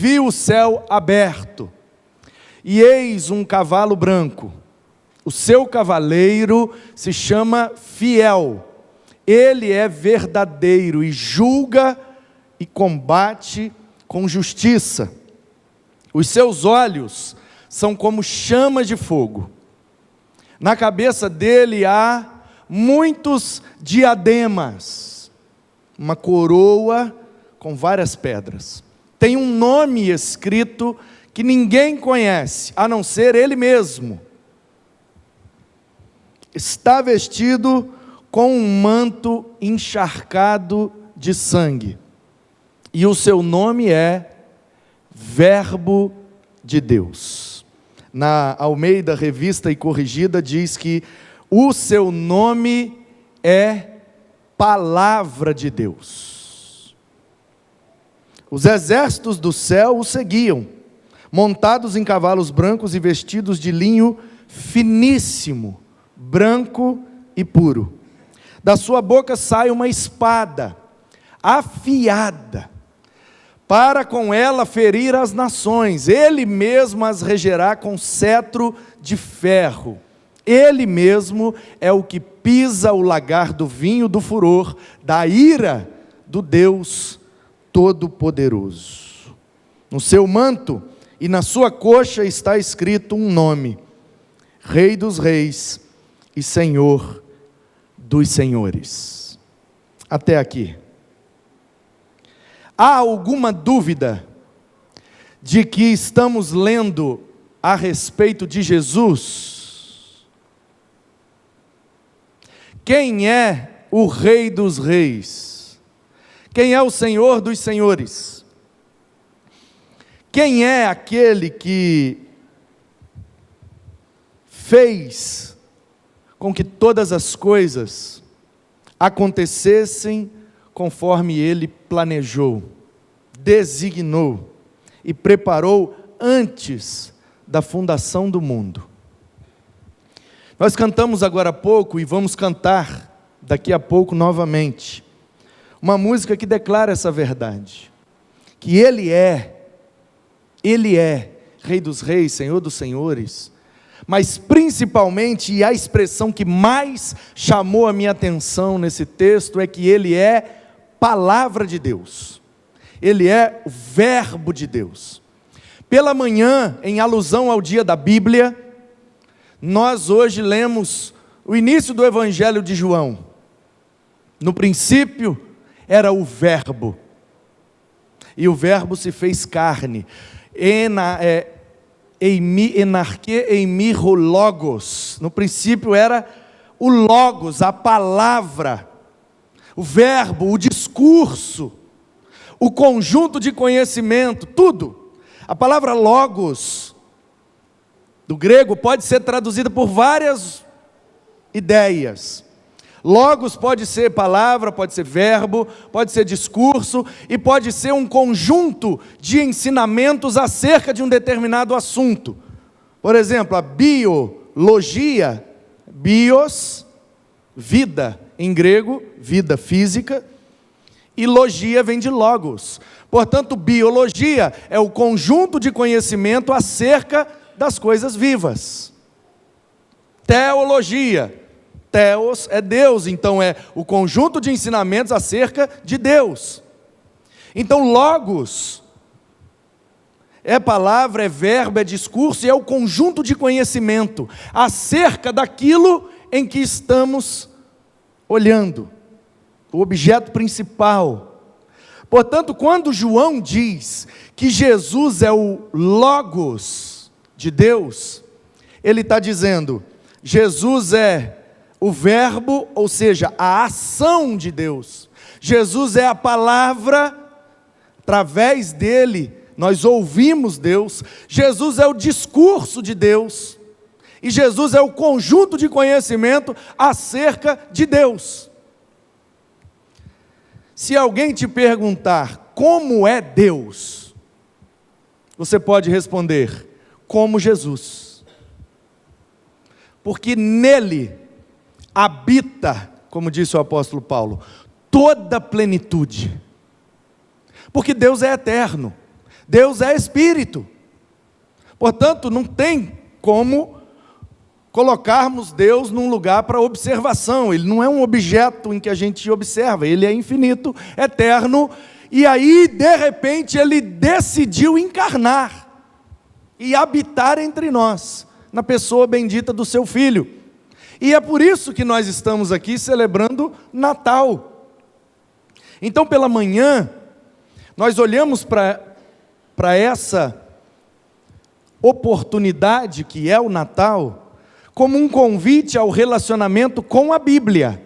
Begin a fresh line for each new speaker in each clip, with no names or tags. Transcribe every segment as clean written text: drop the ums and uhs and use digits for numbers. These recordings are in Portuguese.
vi o céu aberto, e eis um cavalo branco. O seu cavaleiro se chama Fiel. Ele é verdadeiro e julga e combate com justiça. Os seus olhos são como chamas de fogo. Na cabeça dele há muitos diademas, uma coroa com várias pedras. Tem um nome escrito que ninguém conhece, a não ser ele mesmo. Está vestido com um manto encharcado de sangue. E o seu nome é Verbo de Deus. Na Almeida Revista e Corrigida diz que o seu nome é Palavra de Deus. Os exércitos do céu o seguiam, montados em cavalos brancos e vestidos de linho finíssimo, branco e puro. Da sua boca sai uma espada afiada, para com ela ferir as nações. Ele mesmo as regerá com cetro de ferro. Ele mesmo é o que pisa o lagar do vinho do furor, da ira do Deus Todo-Poderoso. No seu manto e na sua coxa está escrito um nome: Rei dos Reis e Senhor dos Senhores. Até aqui. Há alguma dúvida de que estamos lendo a respeito de Jesus? Quem é o Rei dos Reis? Quem é o Senhor dos Senhores? Quem é aquele que fez com que todas as coisas acontecessem conforme Ele planejou, designou e preparou antes da fundação do mundo? Nós cantamos agora há pouco e vamos cantar daqui a pouco novamente uma música que declara essa verdade, que Ele é Rei dos Reis, Senhor dos Senhores. Mas principalmente, e a expressão que mais chamou a minha atenção nesse texto, é que Ele é Palavra de Deus. Ele é o Verbo de Deus. Pela manhã, em alusão ao dia da Bíblia, nós hoje lemos o início do Evangelho de João. No princípio era o Verbo, e o Verbo se fez carne. Logos. No princípio era o Logos, a palavra, o verbo, o discurso, o conjunto de conhecimento, tudo. A palavra Logos, do grego, pode ser traduzida por várias ideias. Logos pode ser palavra, pode ser verbo, pode ser discurso e pode ser um conjunto de ensinamentos acerca de um determinado assunto. Por exemplo, a biologia, bios, vida, em grego, vida física, e logia vem de logos. Portanto, biologia é o conjunto de conhecimento acerca das coisas vivas. Teologia, Theos é Deus, então é o conjunto de ensinamentos acerca de Deus. Então, Logos é palavra, é verbo, é discurso, e é o conjunto de conhecimento acerca daquilo em que estamos olhando, o objeto principal. Portanto, quando João diz que Jesus é o Logos de Deus, ele está dizendo, Jesus é o verbo, ou seja, a ação de Deus. Jesus é a palavra, através dele nós ouvimos Deus. Jesus é o discurso de Deus. E Jesus é o conjunto de conhecimento acerca de Deus. Se alguém te perguntar como é Deus, você pode responder, como Jesus. Porque nele habita, como disse o apóstolo Paulo, toda a plenitude. Porque Deus é eterno. Deus é espírito. Portanto, não tem como colocarmos Deus num lugar para observação. Ele não é um objeto em que a gente observa, ele é infinito, eterno, e aí, de repente, ele decidiu encarnar e habitar entre nós, na pessoa bendita do seu Filho. E é por isso que nós estamos aqui celebrando Natal. Então, pela manhã, nós olhamos para essa oportunidade que é o Natal, como um convite ao relacionamento com a Bíblia.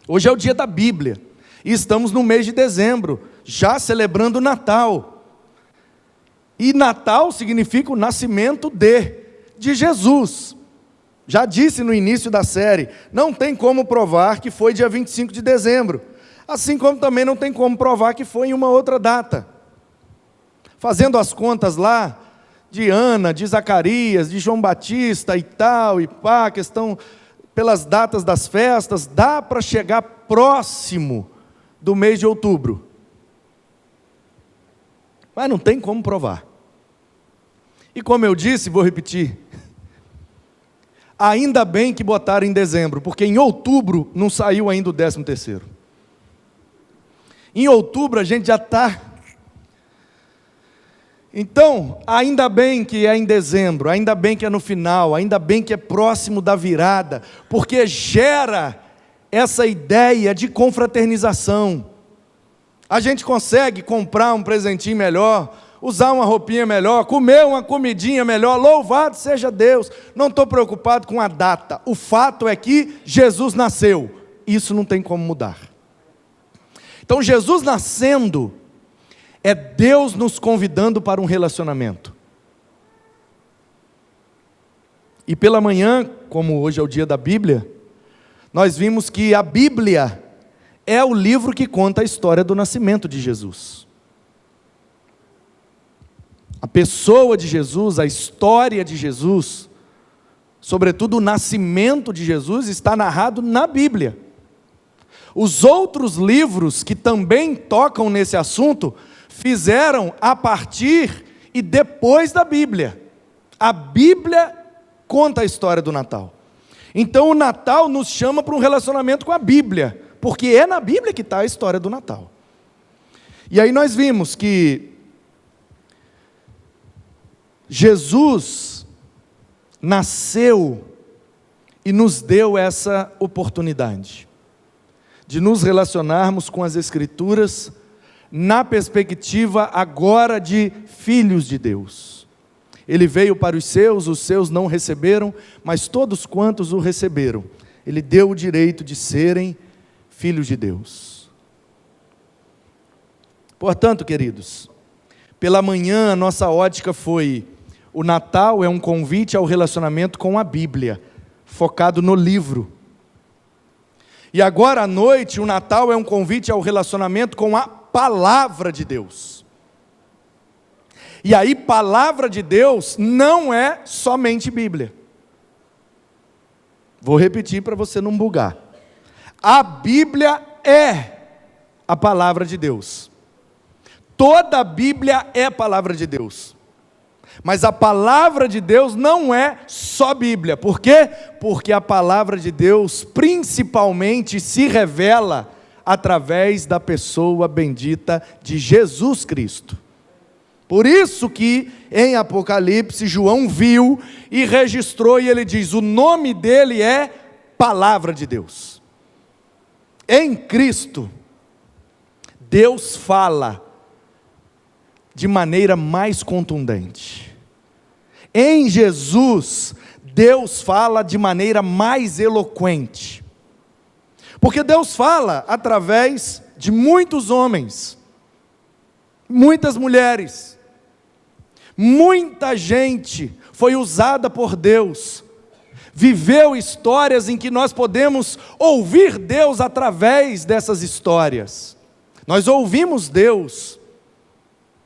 Hoje é o dia da Bíblia, e estamos no mês de dezembro, já celebrando o Natal. E Natal significa o nascimento de Jesus. Já disse no início da série, não tem como provar que foi dia 25 de dezembro, assim como também não tem como provar que foi em uma outra data. Fazendo as contas lá, de Ana, de Zacarias, de João Batista e tal, e pá, questão pelas datas das festas, dá para chegar próximo do mês de outubro. Mas não tem como provar. E como eu disse, vou repetir, ainda bem que botaram em dezembro, porque em outubro não saiu ainda o 13º. Em outubro a gente já está... Então, ainda bem que é em dezembro, ainda bem que é no final, ainda bem que é próximo da virada, porque gera essa ideia de confraternização. A gente consegue comprar um presentinho melhor, usar uma roupinha melhor, comer uma comidinha melhor, louvado seja Deus. Não estou preocupado com a data, o fato é que Jesus nasceu, isso não tem como mudar. Então, Jesus nascendo é Deus nos convidando para um relacionamento. E pela manhã, como hoje é o dia da Bíblia, nós vimos que a Bíblia é o livro que conta a história do nascimento de Jesus. A pessoa de Jesus, a história de Jesus, sobretudo o nascimento de Jesus, está narrado na Bíblia. Os outros livros que também tocam nesse assunto fizeram a partir e depois da Bíblia. A Bíblia conta a história do Natal. Então o Natal nos chama para um relacionamento com a Bíblia, porque é na Bíblia que está a história do Natal. E aí nós vimos que Jesus nasceu e nos deu essa oportunidade de nos relacionarmos com as Escrituras na perspectiva agora de filhos de Deus. Ele veio para os seus não receberam, mas todos quantos o receberam, Ele deu o direito de serem filhos de Deus. Portanto, queridos, pela manhã a nossa ótica foi: o Natal é um convite ao relacionamento com a Bíblia, focado no livro. E agora à noite, o Natal é um convite ao relacionamento com a Palavra de Deus. E aí, Palavra de Deus não é somente Bíblia. Vou repetir para você não bugar. A Bíblia é a Palavra de Deus. Toda a Bíblia é a Palavra de Deus. Mas a Palavra de Deus não é só Bíblia. Por quê? Porque a Palavra de Deus principalmente se revela através da pessoa bendita de Jesus Cristo. Por isso que em Apocalipse João viu e registrou, e ele diz: o nome dele é Palavra de Deus. Em Cristo, Deus fala de maneira mais contundente. Em Jesus, Deus fala de maneira mais eloquente. Porque Deus fala através de muitos homens, muitas mulheres, muita gente foi usada por Deus, viveu histórias em que nós podemos ouvir Deus através dessas histórias. Nós ouvimos Deus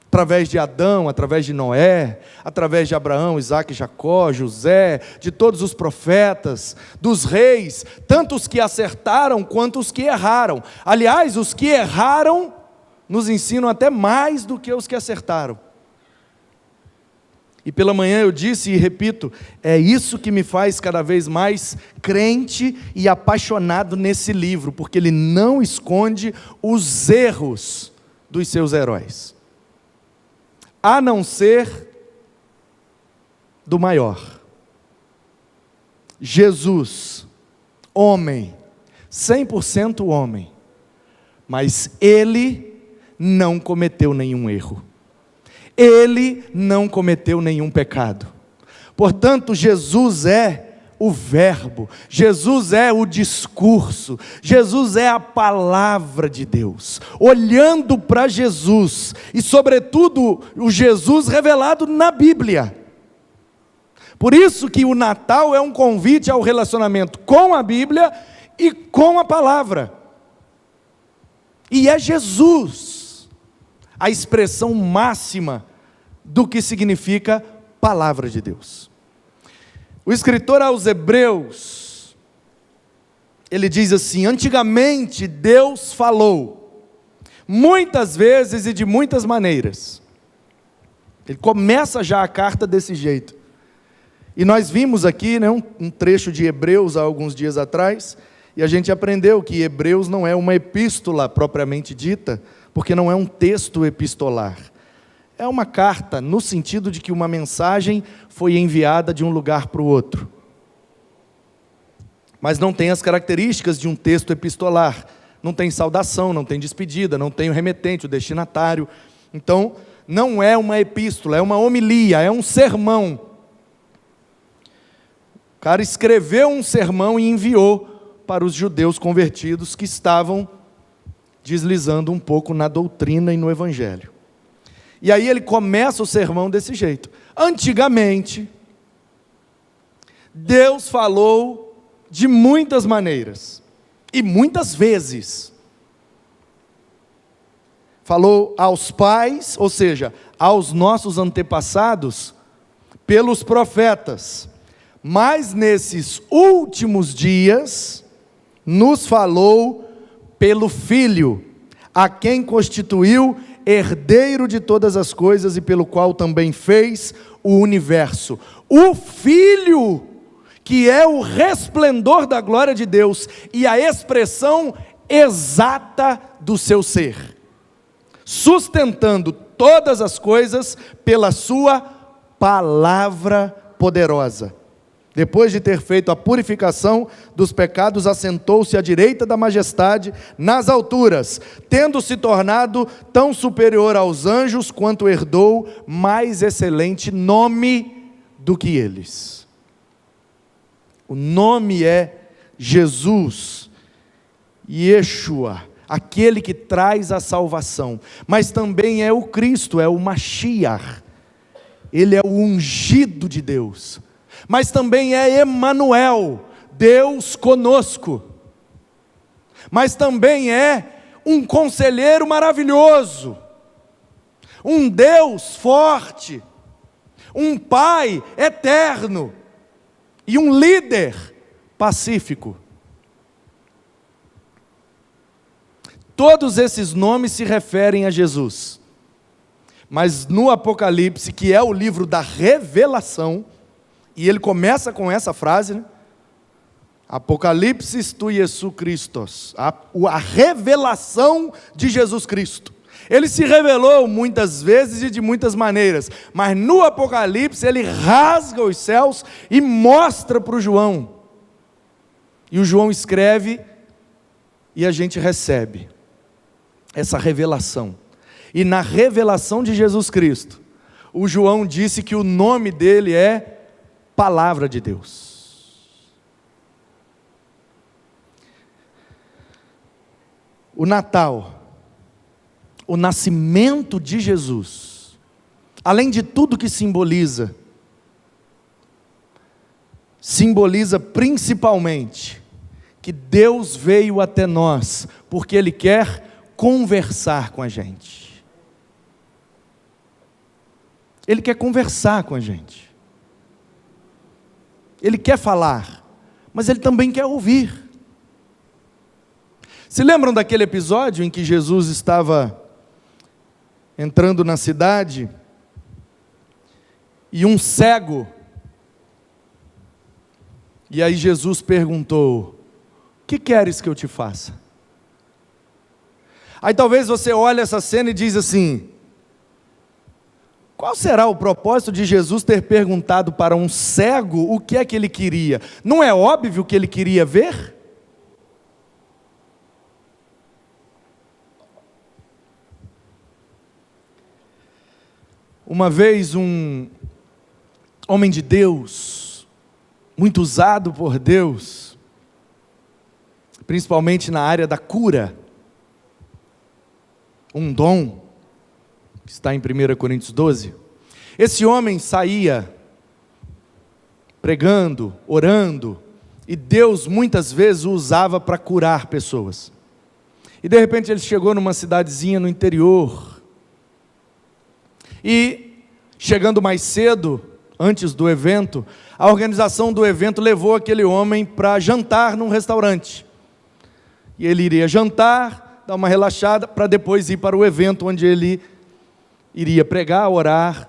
através de Adão, através de Noé, através de Abraão, Isaque, Jacó, José, de todos os profetas, dos reis, tanto os que acertaram quanto os que erraram. Aliás, os que erraram nos ensinam até mais do que os que acertaram. E pela manhã eu disse e repito, é isso que me faz cada vez mais crente e apaixonado nesse livro, porque ele não esconde os erros dos seus heróis, a não ser do maior. Jesus, homem, 100% homem, mas ele não cometeu nenhum erro. Ele não cometeu nenhum pecado. Portanto, Jesus é o verbo, Jesus é o discurso, Jesus é a palavra de Deus. Olhando para Jesus, e sobretudo o Jesus revelado na Bíblia. Por isso que o Natal é um convite ao relacionamento com a Bíblia e com a palavra. E é Jesus a expressão máxima do que significa palavra de Deus. O escritor aos Hebreus, ele diz assim: antigamente Deus falou, muitas vezes e de muitas maneiras. Ele começa já a carta desse jeito. E nós vimos aqui, né, um trecho de Hebreus há alguns dias atrás, e a gente aprendeu que Hebreus não é uma epístola propriamente dita, porque não é um texto epistolar. É uma carta, no sentido de que uma mensagem foi enviada de um lugar para o outro. Mas não tem as características de um texto epistolar. Não tem saudação, não tem despedida, não tem o remetente, o destinatário. Então, não é uma epístola, é uma homilia, é um sermão. O cara escreveu um sermão e enviou para os judeus convertidos que estavam deslizando um pouco na doutrina e no evangelho. E aí ele começa o sermão desse jeito: antigamente, Deus falou de muitas maneiras, e muitas vezes. Falou aos pais, ou seja, aos nossos antepassados, pelos profetas. Mas nesses últimos dias, nos falou pelo Filho, a quem constituiu herdeiro de todas as coisas e pelo qual também fez o universo. O Filho, que é o resplendor da glória de Deus e a expressão exata do seu ser, sustentando todas as coisas pela sua palavra poderosa. Depois de ter feito a purificação dos pecados, assentou-se à direita da majestade nas alturas, tendo se tornado tão superior aos anjos, quanto herdou mais excelente nome do que eles. O nome é Jesus, Yeshua, aquele que traz a salvação, mas também é o Cristo, é o Mashiach, ele é o ungido de Deus. Mas também é Emanuel, Deus conosco. Mas também é um conselheiro maravilhoso, um Deus forte, um Pai eterno e um líder pacífico. Todos esses nomes se referem a Jesus. Mas no Apocalipse, que é o livro da revelação, e ele começa com essa frase, né? Apocalipse tu Jesus Christos, a revelação de Jesus Cristo. Ele se revelou muitas vezes e de muitas maneiras, mas no Apocalipse ele rasga os céus e mostra para o João. E o João escreve e a gente recebe essa revelação. E na revelação de Jesus Cristo, o João disse que o nome dele é Palavra de Deus. O Natal, o nascimento de Jesus, além de tudo que simboliza principalmente que Deus veio até nós, porque Ele quer conversar com a gente. Ele quer conversar com a gente. Ele quer falar, mas Ele também quer ouvir. Se lembram daquele episódio em que Jesus estava entrando na cidade, e um cego. E aí Jesus perguntou: o que queres que eu te faça? Aí talvez você olhe essa cena e diz assim: qual será o propósito de Jesus ter perguntado para um cego o que é que ele queria? Não é óbvio que ele queria ver? Uma vez um homem de Deus, muito usado por Deus, principalmente na área da cura, um dom, que está em 1 Coríntios 12, esse homem saía pregando, orando, e Deus muitas vezes o usava para curar pessoas. E de repente ele chegou numa cidadezinha no interior, e chegando mais cedo, antes do evento, a organização do evento levou aquele homem para jantar num restaurante. E ele iria jantar, dar uma relaxada, para depois ir para o evento onde ele iria pregar, orar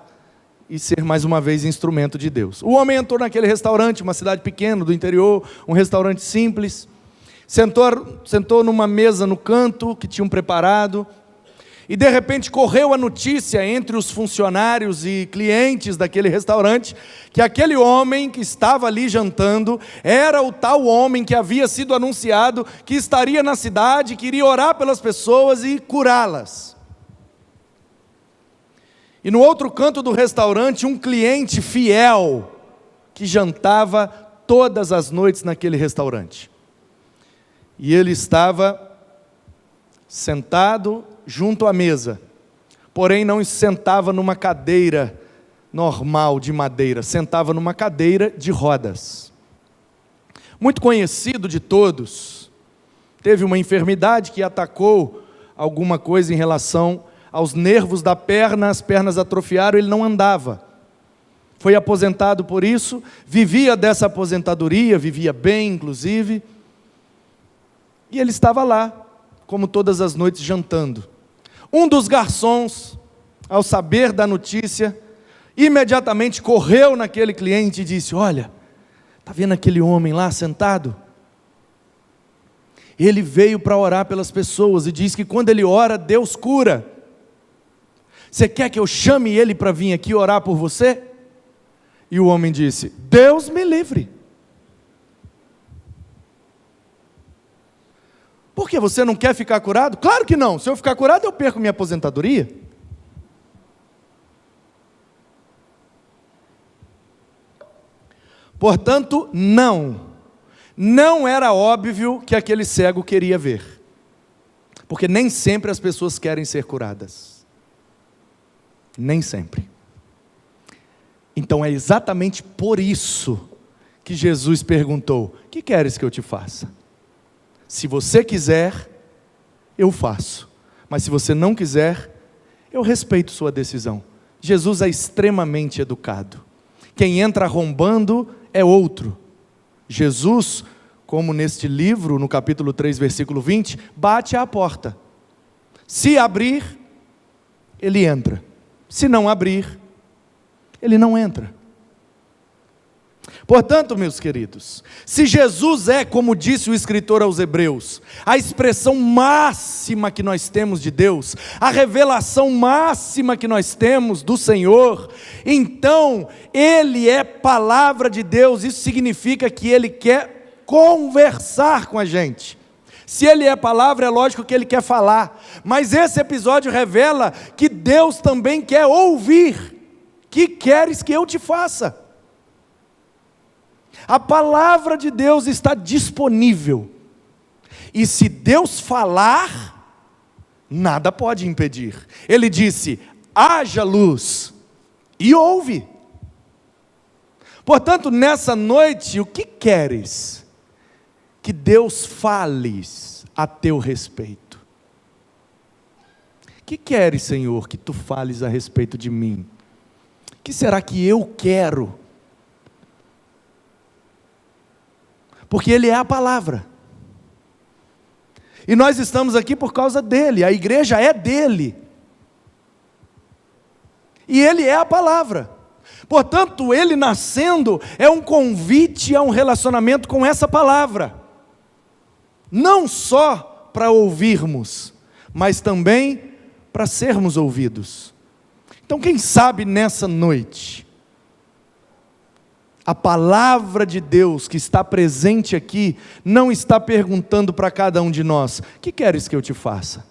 e ser mais uma vez instrumento de Deus. O homem entrou naquele restaurante, uma cidade pequena do interior, um restaurante simples, sentou numa mesa no canto que tinham preparado, e de repente correu a notícia entre os funcionários e clientes daquele restaurante, que aquele homem que estava ali jantando, era o tal homem que havia sido anunciado, que estaria na cidade, que iria orar pelas pessoas e curá-las. E no outro canto do restaurante, um cliente fiel, que jantava todas as noites naquele restaurante. E ele estava sentado junto à mesa, porém não sentava numa cadeira normal de madeira, sentava numa cadeira de rodas. Muito conhecido de todos, teve uma enfermidade que atacou alguma coisa em relação aos nervos da perna, as pernas atrofiaram, ele não andava. Foi aposentado por isso, vivia dessa aposentadoria, vivia bem inclusive, e ele estava lá, como todas as noites, jantando. Um dos garçons, ao saber da notícia, imediatamente correu naquele cliente e disse: olha, está vendo aquele homem lá sentado? Ele veio para orar pelas pessoas e diz que quando ele ora, Deus cura. Você quer que eu chame ele para vir aqui orar por você? E o homem disse: Deus me livre. Por que você não quer ficar curado? Claro que não, se eu ficar curado eu perco minha aposentadoria. Portanto, não era óbvio que aquele cego queria ver, porque nem sempre as pessoas querem ser curadas, nem sempre. Então é exatamente por isso que Jesus perguntou: o que queres que eu te faça? Se você quiser, eu faço. Mas se você não quiser, eu respeito sua decisão. Jesus é extremamente educado. Quem entra arrombando é outro. Jesus, como neste livro, no capítulo 3, versículo 20, bate à porta. Se abrir, ele entra. Se não abrir, ele não entra. Portanto, meus queridos, se Jesus é, como disse o escritor aos Hebreus, a expressão máxima que nós temos de Deus, a revelação máxima que nós temos do Senhor, então Ele é palavra de Deus. Isso significa que Ele quer conversar com a gente. Se Ele é palavra, é lógico que Ele quer falar, mas esse episódio revela que Deus também quer ouvir. Que queres que eu te faça? A palavra de Deus está disponível, e se Deus falar, nada pode impedir. Ele disse: haja luz, e houve. Portanto, nessa noite, o que queres que Deus fale a teu respeito? O que queres, Senhor, que tu fales a respeito de mim? O que será que eu quero? Porque Ele é a palavra, e nós estamos aqui por causa dEle, a igreja é dEle, E Ele é a palavra. Portanto, Ele nascendo é um convite a um relacionamento com essa palavra. Não só para ouvirmos, mas também para sermos ouvidos. Então, quem sabe nessa noite, a palavra de Deus que está presente aqui, não está perguntando para cada um de nós: que queres que eu te faça?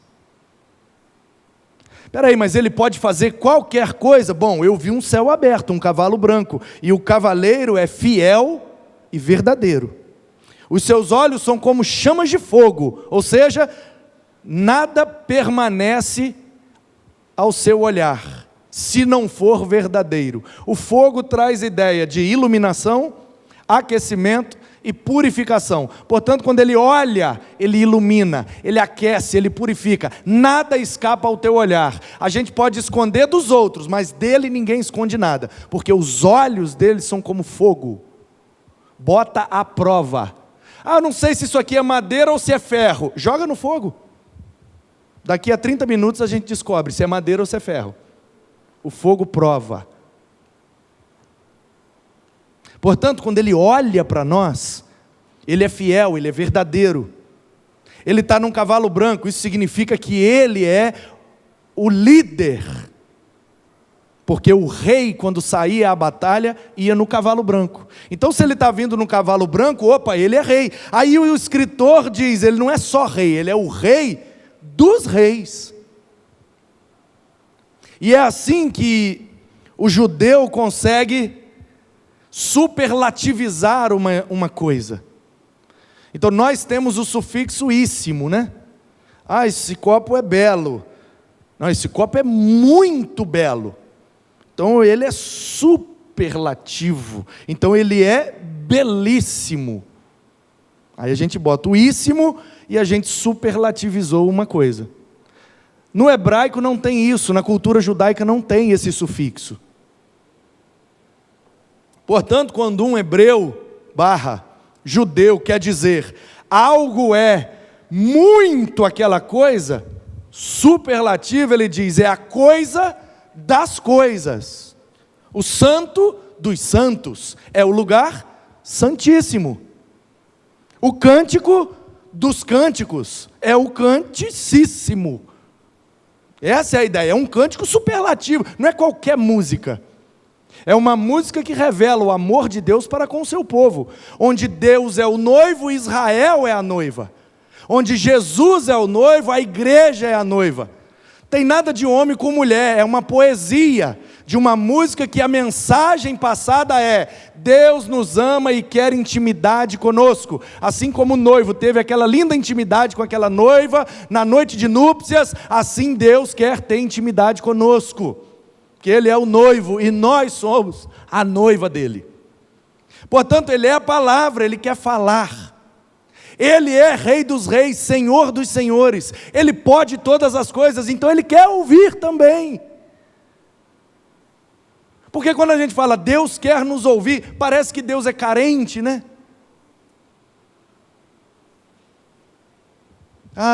Espera aí, mas ele pode fazer qualquer coisa? Bom, eu vi um céu aberto, um cavalo branco, e o cavaleiro é fiel e verdadeiro. Os seus olhos são como chamas de fogo, ou seja, nada permanece ao seu olhar, se não for verdadeiro. O fogo traz ideia de iluminação, aquecimento e purificação. Portanto, quando ele olha, ele ilumina, ele aquece, ele purifica. Nada escapa ao teu olhar. A gente pode esconder dos outros, mas dele ninguém esconde nada, porque os olhos dele são como fogo. Bota à prova. Eu não sei se isso aqui é madeira ou se é ferro. Joga no fogo. Daqui a 30 minutos a gente descobre se é madeira ou se é ferro. O fogo prova. Portanto, quando Ele olha para nós, Ele é fiel, Ele é verdadeiro. Ele está num cavalo branco, isso significa que Ele é o líder. Porque o rei, quando saía à batalha, ia no cavalo branco. Então, se ele está vindo no cavalo branco, opa, ele é rei. Aí o escritor diz, ele não é só rei, ele é o rei dos reis. E é assim que o judeu consegue superlativizar uma coisa. Então nós temos o sufixo íssimo, né? Esse copo é belo. Não, esse copo é muito belo. Então ele é superlativo. Então ele é belíssimo. Aí a gente bota o íssimo e a gente superlativizou uma coisa. No hebraico não tem isso, na cultura judaica não tem esse sufixo. Portanto, quando um hebreu / judeu quer dizer algo é muito aquela coisa, superlativo, ele diz, é a coisa das coisas. O santo dos santos é o lugar santíssimo. O cântico dos cânticos é o canticíssimo. Essa é a ideia, é um cântico superlativo, não é qualquer música. É uma música que revela o amor de Deus para com o seu povo, onde Deus é o noivo e Israel é a noiva, onde Jesus é o noivo, a igreja é a noiva. Tem nada de homem com mulher, é uma poesia de uma música que a mensagem passada é: Deus nos ama e quer intimidade conosco. Assim como o noivo teve aquela linda intimidade com aquela noiva na noite de núpcias, assim Deus quer ter intimidade conosco. Que Ele é o noivo e nós somos a noiva dEle. Portanto, Ele é a palavra, Ele quer falar. Ele é Rei dos reis, Senhor dos senhores. Ele pode todas as coisas, então Ele quer ouvir também. Porque quando a gente fala Deus quer nos ouvir, parece que Deus é carente, né?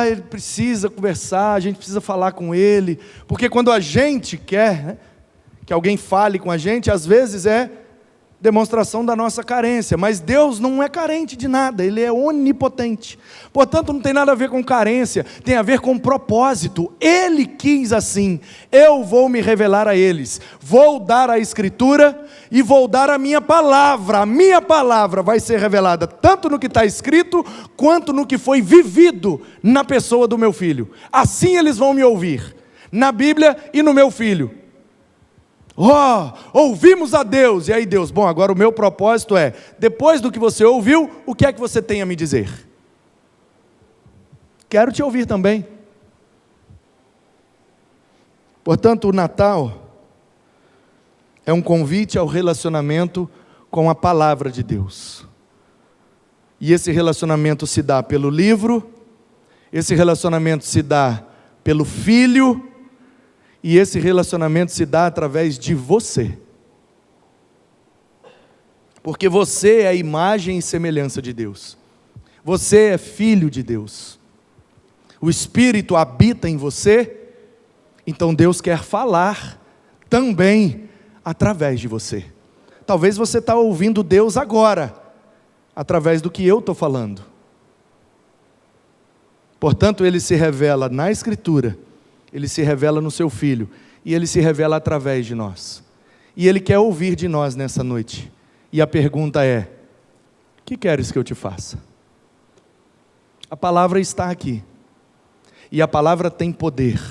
Ele precisa conversar, a gente precisa falar com Ele. Porque quando a gente quer, né, que alguém fale com a gente, às vezes é demonstração da nossa carência, mas Deus não é carente de nada, Ele é onipotente. Portanto, não tem nada a ver com carência, tem a ver com propósito. Ele quis assim: eu vou me revelar a eles, vou dar a Escritura e vou dar a minha palavra vai ser revelada tanto no que está escrito, quanto no que foi vivido na pessoa do meu filho. Assim eles vão me ouvir, na Bíblia e no meu filho. Ouvimos a Deus, e aí Deus, bom, agora o meu propósito é, depois do que você ouviu, o que é que você tem a me dizer? Quero te ouvir também. Portanto, o Natal é um convite ao relacionamento com a palavra de Deus. E esse relacionamento se dá pelo livro, esse relacionamento se dá pelo Filho, e esse relacionamento se dá através de você. Porque você é a imagem e semelhança de Deus. Você é filho de Deus. O Espírito habita em você, então Deus quer falar também através de você. Talvez você está ouvindo Deus agora, através do que eu estou falando. Portanto, Ele se revela na Escritura, Ele se revela no Seu Filho, e Ele se revela através de nós. E Ele quer ouvir de nós nessa noite. E a pergunta é: o que queres que eu te faça? A palavra está aqui. E a palavra tem poder.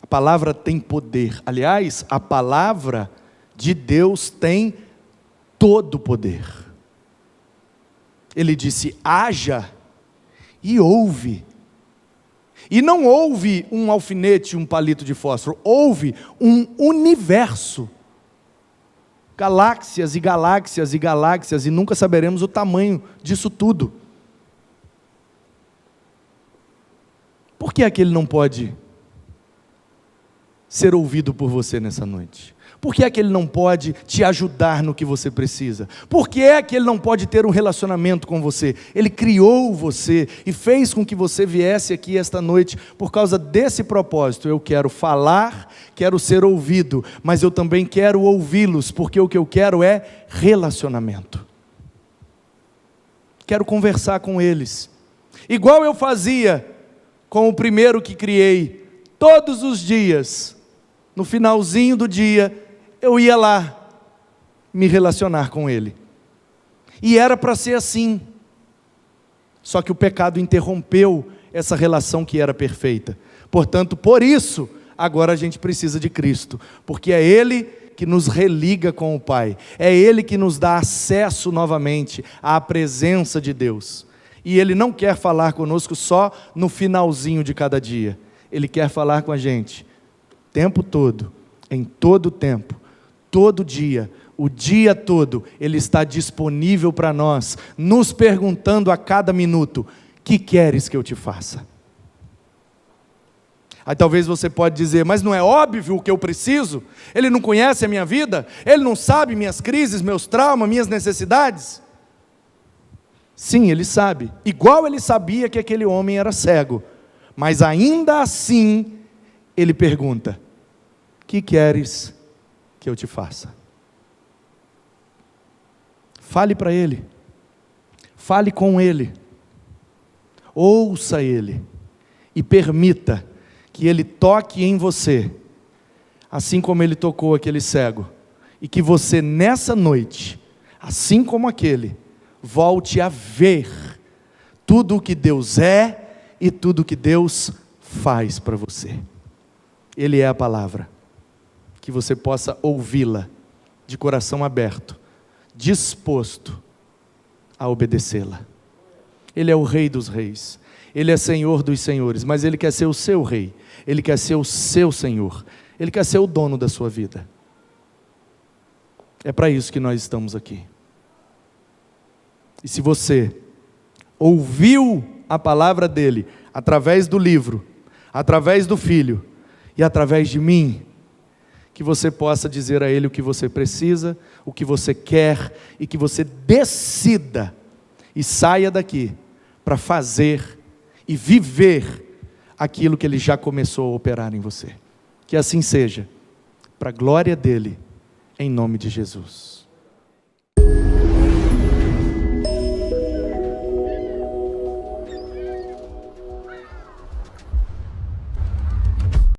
A palavra tem poder. Aliás, a palavra de Deus tem todo o poder. Ele disse: haja, e ouve. E não houve um alfinete, um palito de fósforo, houve um universo. Galáxias e galáxias e galáxias, e nunca saberemos o tamanho disso tudo. Por que é que ele não pode ser ouvido por você nessa noite? Por que é que ele não pode te ajudar no que você precisa? Por que é que ele não pode ter um relacionamento com você? Ele criou você e fez com que você viesse aqui esta noite por causa desse propósito. Eu quero falar, quero ser ouvido, mas eu também quero ouvi-los, porque o que eu quero é relacionamento. Quero conversar com eles, igual eu fazia com o primeiro que criei. Todos os dias, no finalzinho do dia, eu ia lá me relacionar com ele. E era para ser assim. Só que o pecado interrompeu essa relação que era perfeita. Portanto, por isso, agora a gente precisa de Cristo, porque é Ele que nos religa com o Pai, é Ele que nos dá acesso novamente à presença de Deus. E Ele não quer falar conosco só no finalzinho de cada dia. Ele quer falar com a gente o tempo todo, em todo o tempo, todo dia, o dia todo. Ele está disponível para nós, nos perguntando a cada minuto: que queres que eu te faça? Aí talvez você pode dizer: mas não é óbvio o que eu preciso? Ele não conhece a minha vida? Ele não sabe minhas crises, meus traumas, minhas necessidades? Sim, Ele sabe, igual Ele sabia que aquele homem era cego, mas ainda assim, Ele pergunta: que queres que eu te faça? Fale para Ele, fale com Ele, ouça Ele, e permita que Ele toque em você, assim como Ele tocou aquele cego, e que você nessa noite, assim como aquele, volte a ver tudo o que Deus é e tudo o que Deus faz para você. Ele é a palavra, que você possa ouvi-la de coração aberto, disposto a obedecê-la. Ele é o Rei dos Reis, Ele é Senhor dos Senhores, mas Ele quer ser o seu Rei, Ele quer ser o seu Senhor, Ele quer ser o dono da sua vida. É para isso que nós estamos aqui. E se você ouviu a palavra dEle, através do livro, através do Filho, e através de mim, que você possa dizer a Ele o que você precisa, o que você quer, e que você decida, e saia daqui, para fazer e viver aquilo que Ele já começou a operar em você. Que assim seja, para a glória dEle, em nome de Jesus.